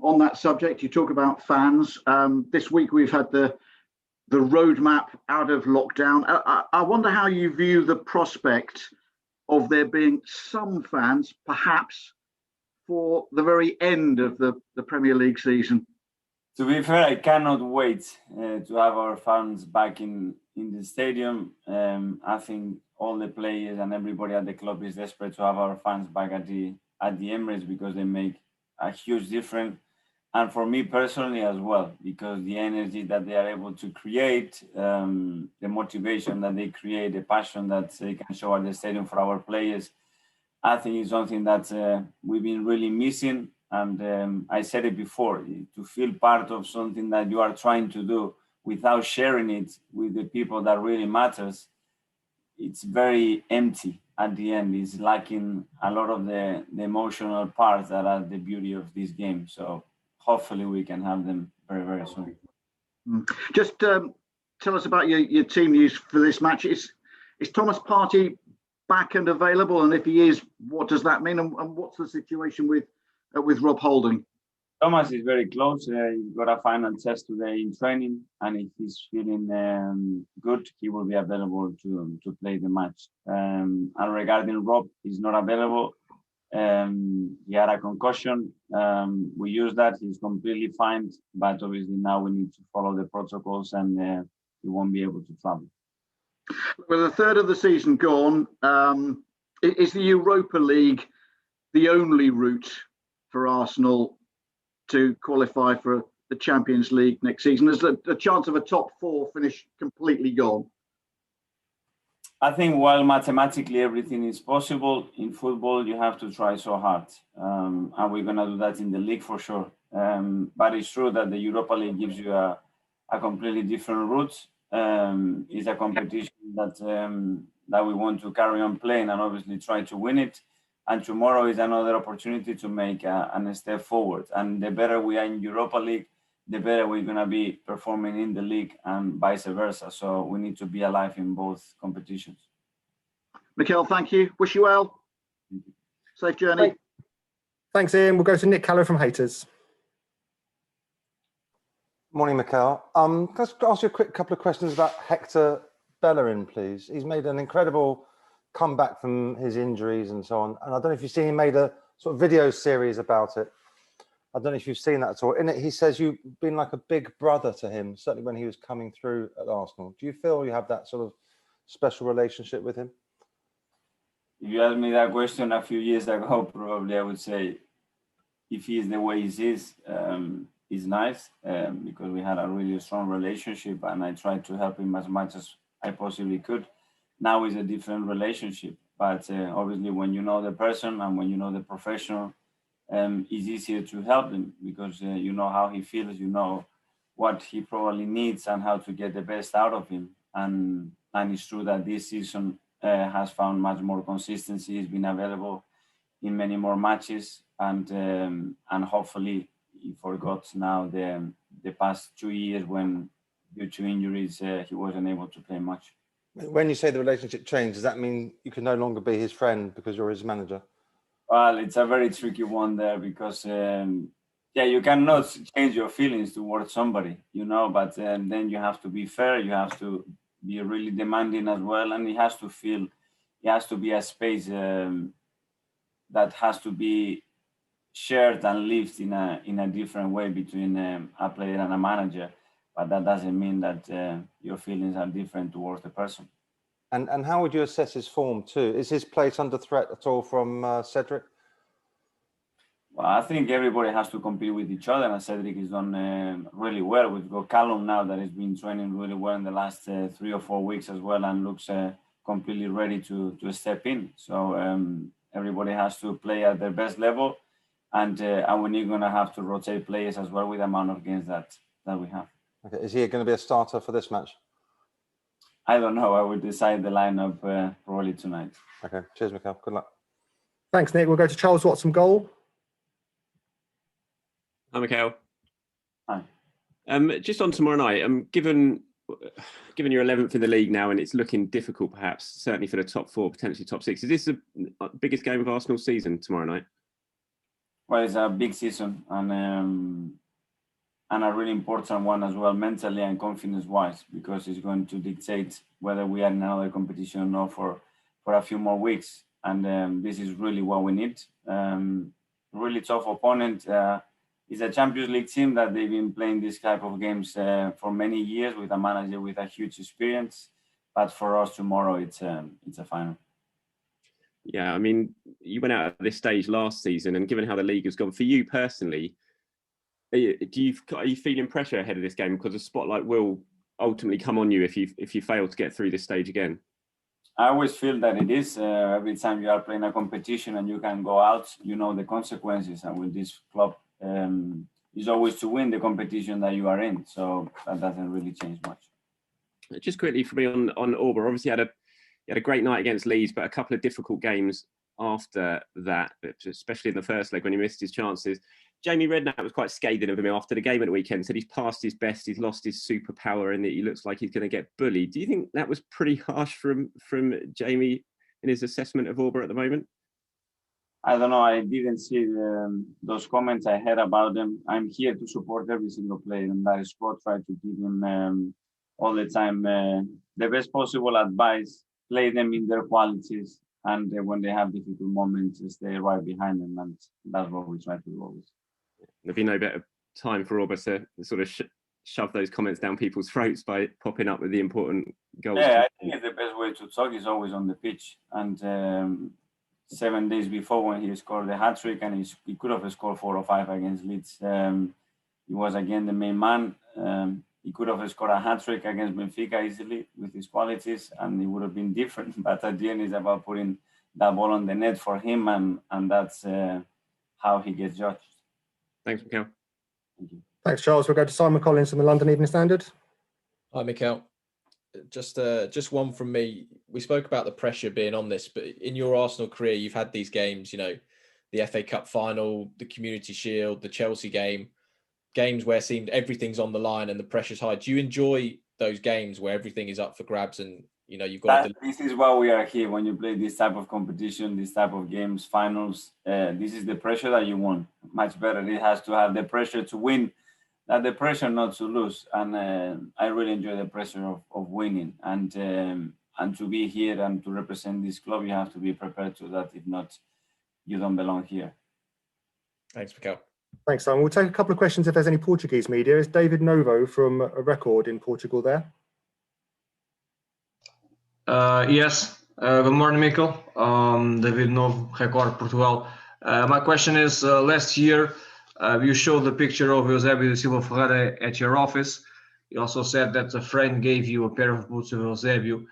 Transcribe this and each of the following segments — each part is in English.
On that subject, you talk about fans. This week we've had the roadmap out of lockdown. I wonder how you view the prospect of there being some fans, perhaps, for the very end of the Premier League season. To be fair, I cannot wait to have our fans back in the stadium. I think all the players and everybody at the club is desperate to have our fans back at the Emirates, because they make a huge difference. And for me personally as well, because the energy that they are able to create, the motivation that they create, the passion that they can show at the stadium for our players, I think is something that we've been really missing. And I said it before, to feel part of something that you are trying to do without sharing it with the people that really matters, it's very empty at the end. It's lacking a lot of the emotional parts that are the beauty of this game. So hopefully we can have them very, very soon. Just tell us about your team news for this match. Is Thomas Partey back and available? And if he is, what does that mean? And what's the situation with Rob Holding? Thomas is very close. He got a final test today in training, and if he's feeling good, he will be available to play the match. And regarding Rob, he's not available. He had a concussion. We use that. He's completely fine, but obviously now we need to follow the protocols, and he won't be able to travel. With a third of the season gone, is the Europa League the only route for Arsenal to qualify for the Champions League next season? Is the chance of a top four finish completely gone? I think while mathematically everything is possible, in football you have to try so hard. And we're going to do that in the league for sure. But it's true that the Europa League gives you a completely different route. It's a competition that we want to carry on playing and obviously try to win it. And tomorrow is another opportunity to make a step forward. And the better we are in Europa League, the better we're going to be performing in the league, and vice versa. So we need to be alive in both competitions. Mikel, thank you. Wish you well. Safe journey. Thanks, Ian. We'll go to Nick Callow from Haters. Morning, Mikel. Can I ask you a quick couple of questions about Hector Bellerin, please? He's made an incredible comeback from his injuries and so on. And I don't know if you've seen, he made a sort of video series about it. I don't know if you've seen that at all. In it, he says you've been like a big brother to him, certainly when he was coming through at Arsenal. Do you feel you have that sort of special relationship with him? If you asked me that question a few years ago, probably I would say if he is the way he is nice, because we had a really strong relationship and I tried to help him as much as I possibly could. Now it's a different relationship, but obviously when you know the person and when you know the professional, it's easier to help him because you know how he feels, you know what he probably needs and how to get the best out of him. And it's true that this season has found much more consistency. He's been available in many more matches, and hopefully he forgot now the past 2 years when, due to injuries, he wasn't able to play much. When you say the relationship changed, does that mean you can no longer be his friend because you're his manager? Well, it's a very tricky one there because, you cannot change your feelings towards somebody, you know, but then you have to be fair, you have to be really demanding as well, and it has to be a space that has to be shared and lived in a different way between a player and a manager. But that doesn't mean that your feelings are different towards the person. And how would you assess his form too? Is his place under threat at all from Cedric? Well, I think everybody has to compete with each other, and Cedric is done really well. We've got Callum now that has been training really well in the last 3 or 4 weeks as well, and looks completely ready to step in. So everybody has to play at their best level, and we're going to have to rotate players as well with the amount of games that we have. Okay. Is he going to be a starter for this match? I don't know. I will decide the lineup probably tonight. Okay. Cheers, Mikel. Good luck. Thanks, Nick. We'll go to Charles Watson, goal. Hi, Mikel. Hi. Just on tomorrow night, given you're 11th in the league now and it's looking difficult, perhaps, certainly for the top four, potentially top six, is this the biggest game of Arsenal's season tomorrow night? Well, it's a big season and a really important one as well, mentally and confidence-wise, because it's going to dictate whether we are in another competition or not for a few more weeks. And this is really what we need. Really tough opponent. It's a Champions League team that they've been playing this type of games for many years with a manager with a huge experience. But for us tomorrow, it's a final. Yeah, I mean, you went out at this stage last season, and given how the league has gone for you personally, are you feeling pressure ahead of this game, because the spotlight will ultimately come on you if you fail to get through this stage again? I always feel that it is. Every time you are playing a competition and you can go out, you know the consequences. And with this club, is always to win the competition that you are in. So that doesn't really change much. Just quickly for me on Auber, obviously had a great night against Leeds, but a couple of difficult games after that, especially in the first leg when he missed his chances. Jamie Redknapp was quite scathing of him after the game at the weekend, said he's past his best, he's lost his superpower, and that he looks like he's going to get bullied. Do you think that was pretty harsh from Jamie in his assessment of Auber at the moment? I don't know. I didn't see those comments. I heard about them. I'm here to support every single player, and that squad try to give him all the time the best possible advice, play them in their qualities, and when they have difficult moments, stay right behind them, and that's what we try to do always. There'd be no better time for Auber to sort of shove those comments down people's throats by popping up with the important goals. Yeah, I think the best way to talk is always on the pitch. And 7 days before, when he scored the hat-trick, and he could have scored 4 or 5 against Leeds, he was again the main man. He could have scored a hat-trick against Benfica easily with his qualities, and it would have been different. But at the end, it's about putting that ball on the net for him, and that's how he gets judged. Thanks, Mikel. Thank you. Thanks, Charles. We'll go to Simon Collins from the London Evening Standard. Hi, Mikel. Just one from me. We spoke about the pressure being on this, but in your Arsenal career, you've had these games, the FA Cup final, the Community Shield, the Chelsea game, games where it seemed everything's on the line and the pressure's high. Do you enjoy those games where everything is up for grabs and, you've got This is why we are here. When you play this type of competition, this type of games, finals, this is the pressure that you want. Much better. It has to have the pressure to win, not the pressure not to lose. And I really enjoy the pressure of winning. And to be here and to represent this club, you have to be prepared to that. If not, you don't belong here. Thanks, Mikel. Thanks, Simon. We'll take a couple of questions if there's any Portuguese media. Is David Novo from A Record in Portugal there? Yes. Good morning, Mikel. David Novo, Record Portugal. My question is, last year you showed the picture of Eusébio da Silva Ferreira at your office. You also said that a friend gave you a pair of boots of Eusébio.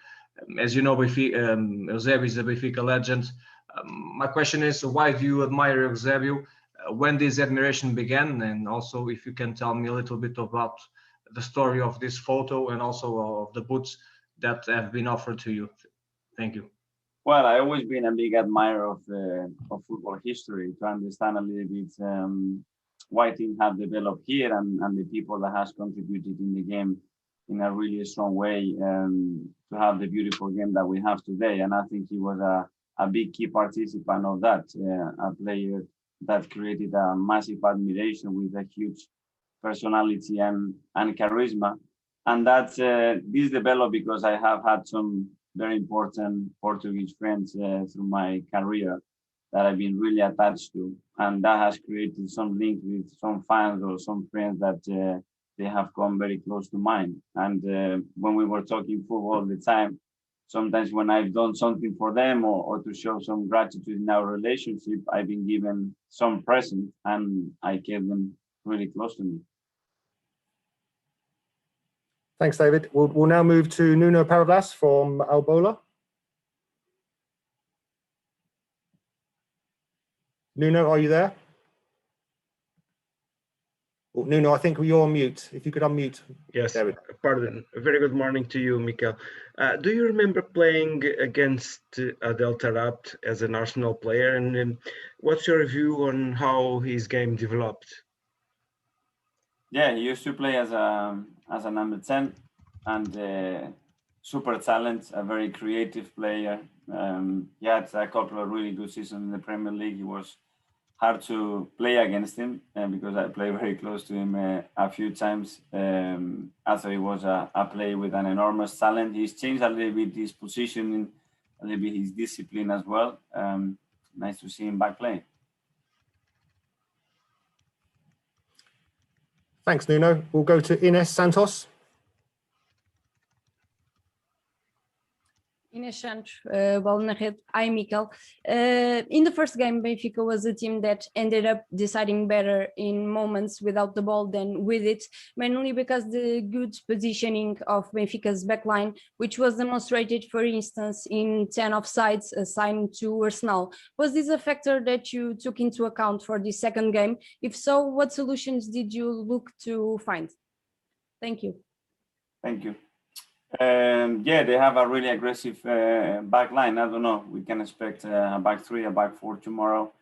As you know, Eusébio is a Benfica legend. My question is, why do you admire Eusébio? When this admiration began, and also if you can tell me a little bit about the story of this photo and also of the boots that have been offered to you. Thank you. Well, I've always been a big admirer of football history, to understand a little bit why things have developed here and the people that has contributed in the game in a really strong way to have the beautiful game that we have today. And I think he was a big key participant of that, a player that created a massive admiration with a huge personality and charisma. And that this developed because I have had some very important Portuguese friends through my career that I've been really attached to. And that has created some link with some fans or some friends that they have come very close to mine. And when we were talking football all the time, sometimes when I've done something for them or to show some gratitude in our relationship, I've been given some present and I kept them really close to me. Thanks, David. We'll now move to Nuno Parablas from Albola. Nuno, are you there? Well, Nuno, I think you're on mute. If you could unmute. Yes, pardon. A very good morning to you, Mikel. Do you remember playing against Adel Taarabt as an Arsenal player? And what's your view on how his game developed? Yeah, he used to play as a number 10 and super talent, a very creative player. He had a couple of really good seasons in the Premier League. He was hard to play against him because I played very close to him a few times. I thought he was a player with an enormous talent. He's changed a little bit his positioning, a little bit his discipline as well. Nice to see him back playing. Thanks, Nuno. We'll go to Ines Santos. Inês Santos, Bola na Rede. Hi, Mikel. In the first game, Benfica was a team that ended up deciding better in moments without the ball than with it, mainly because the good positioning of Benfica's backline, which was demonstrated, for instance, in 10 offsides assigned to Arsenal. Was this a factor that you took into account for the second game? If so, what solutions did you look to find? Thank you. Thank you. Yeah, they have a really aggressive back line. I don't know. We can expect a back three, a back four tomorrow.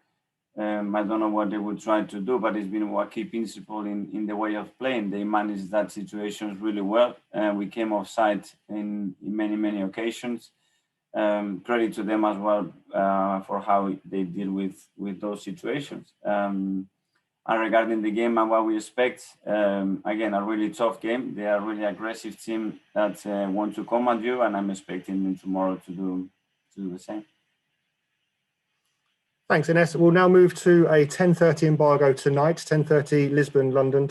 I don't know what they would try to do, but it's been a key principle in the way of playing. They managed that situations really well. We came offside in many occasions. Credit to them as well for how they deal with those situations. And regarding the game and what we expect, again, a really tough game. They are a really aggressive team that want to come at you, and I'm expecting them tomorrow to do the same. Thanks, Ines. We'll now move to a 10:30 embargo tonight, 10:30 Lisbon, London.